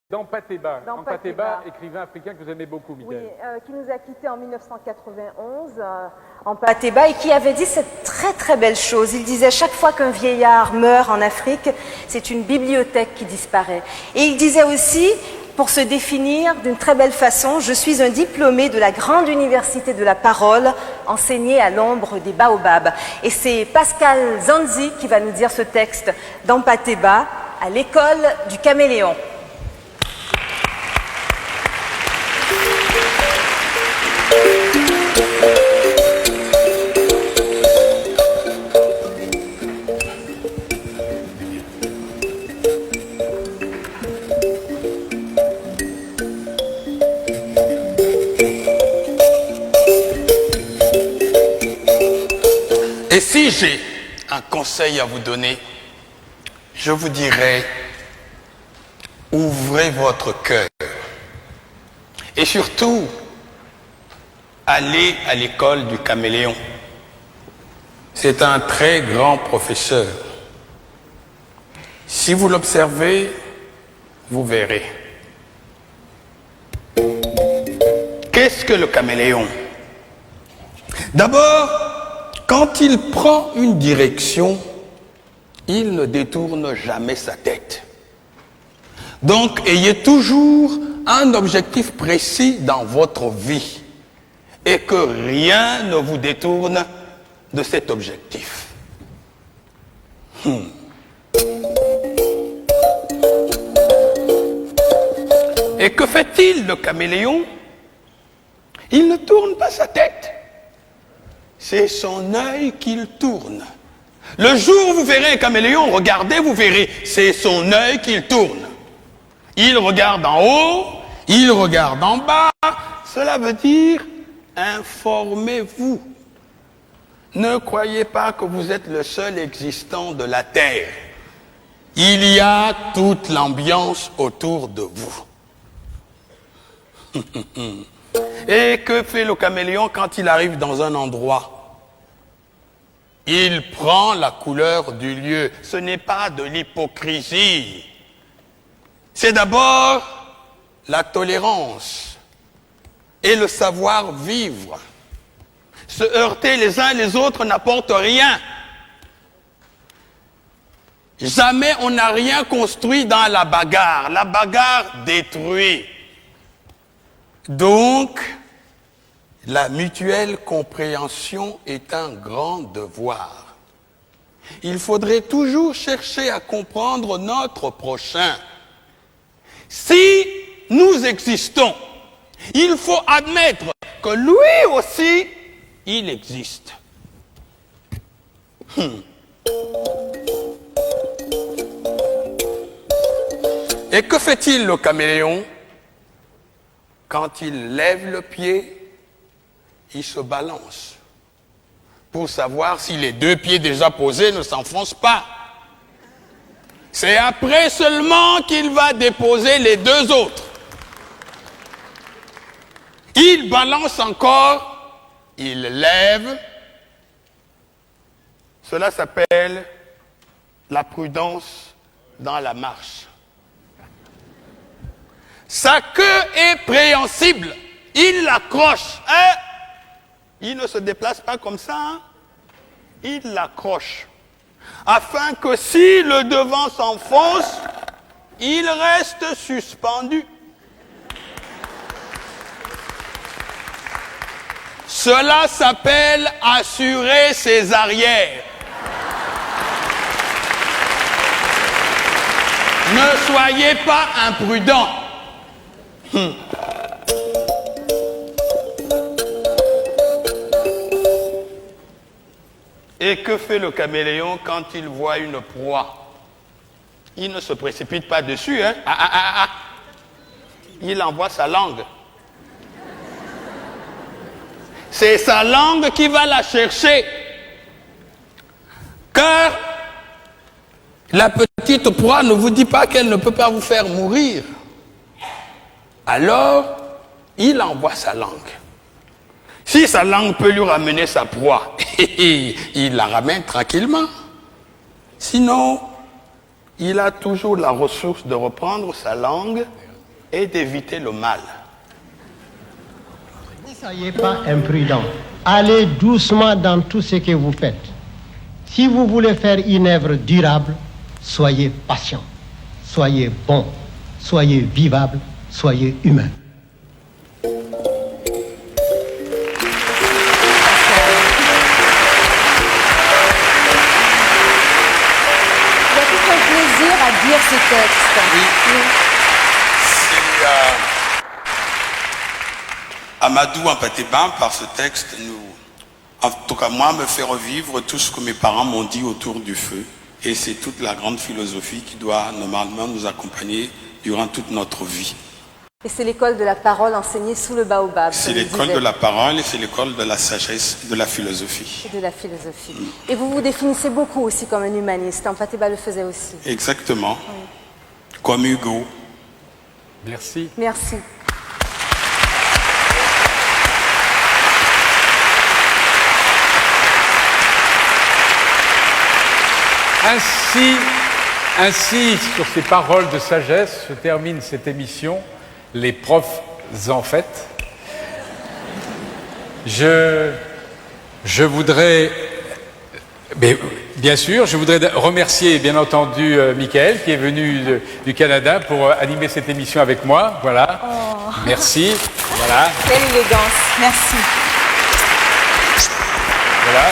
Dans Patéba. Dans Patéba, écrivain africain que vous aimez beaucoup, Miguel. Oui, qui nous a quittés en 1991 en Patéba et qui avait dit cette très très belle chose. Il disait chaque fois qu'un vieillard meurt en Afrique, c'est une bibliothèque qui disparaît. Et il disait aussi, pour se définir d'une très belle façon, je suis un diplômé de la grande université de la parole, enseigné à l'ombre des baobabs. Et c'est Pascal Zanzi qui va nous dire ce texte dans Patéba, à l'école du caméléon. Et si j'ai un conseil à vous donner, je vous dirais, ouvrez votre cœur. Et surtout, allez à l'école du caméléon. C'est un très grand professeur. Si vous l'observez, vous verrez. Qu'est-ce que le caméléon? D'abord, quand il prend une direction, il ne détourne jamais sa tête. Donc, ayez toujours un objectif précis dans votre vie et que rien ne vous détourne de cet objectif. Et que fait-il, le caméléon? Il ne tourne pas sa tête. C'est son œil qu'il tourne. Le jour où vous verrez un caméléon, regardez, vous verrez, c'est son œil qu'il tourne. Il regarde en haut, il regarde en bas. Cela veut dire, informez-vous. Ne croyez pas que vous êtes le seul existant de la Terre. Il y a toute l'ambiance autour de vous. Et que fait le caméléon quand il arrive dans un endroit? Il prend la couleur du lieu. Ce n'est pas de l'hypocrisie. C'est d'abord la tolérance et le savoir-vivre. Se heurter les uns les autres n'apporte rien. Jamais on n'a rien construit dans la bagarre. La bagarre détruit. Donc, la mutuelle compréhension est un grand devoir. Il faudrait toujours chercher à comprendre notre prochain. Si nous existons, il faut admettre que lui aussi, il existe. Et que fait-il, le caméléon? Quand il lève le pied, il se balance pour savoir si les deux pieds déjà posés ne s'enfoncent pas. C'est après seulement qu'il va déposer les deux autres. Il balance encore, il lève. Cela s'appelle la prudence dans la marche. Sa queue est préhensible. Il l'accroche. Il ne se déplace pas comme ça. Il l'accroche. Afin que si le devant s'enfonce, il reste suspendu. Cela s'appelle assurer ses arrières. Ne soyez pas imprudent. Et que fait le caméléon quand il voit une proie? Il ne se précipite pas dessus, hein? Il envoie sa langue. C'est sa langue qui va la chercher. Car la petite proie ne vous dit pas qu'elle ne peut pas vous faire mourir. Alors, il envoie sa langue. Si sa langue peut lui ramener sa proie, il la ramène tranquillement. Sinon, il a toujours la ressource de reprendre sa langue est d'éviter le mal. Ne soyez pas imprudent. Allez doucement dans tout ce que vous faites. Si vous voulez faire une œuvre durable, soyez patient, soyez bon, soyez vivable, soyez humain. Il y a tout un plaisir à dire ce texte. Oui. C'est Amadou Ampateba, par ce texte, en tout cas moi, me fait revivre tout ce que mes parents m'ont dit autour du feu. Et c'est toute la grande philosophie qui doit normalement nous accompagner durant toute notre vie. Et c'est l'école de la parole enseignée sous le baobab. C'est l'école de la parole et c'est l'école de la sagesse, de la philosophie. Et de la philosophie. Et vous vous définissez beaucoup aussi comme un humaniste. Ampateba le faisait aussi. Exactement. Oui. Comme Hugo. Merci. Merci. Ainsi, sur ces paroles de sagesse, se termine cette émission, Les profs en fait. Je voudrais, bien sûr, je voudrais remercier, bien entendu, Michael, qui est venu du Canada pour animer cette émission avec moi. Voilà. Oh. Merci. Voilà. Quelle élégance. Merci. Voilà.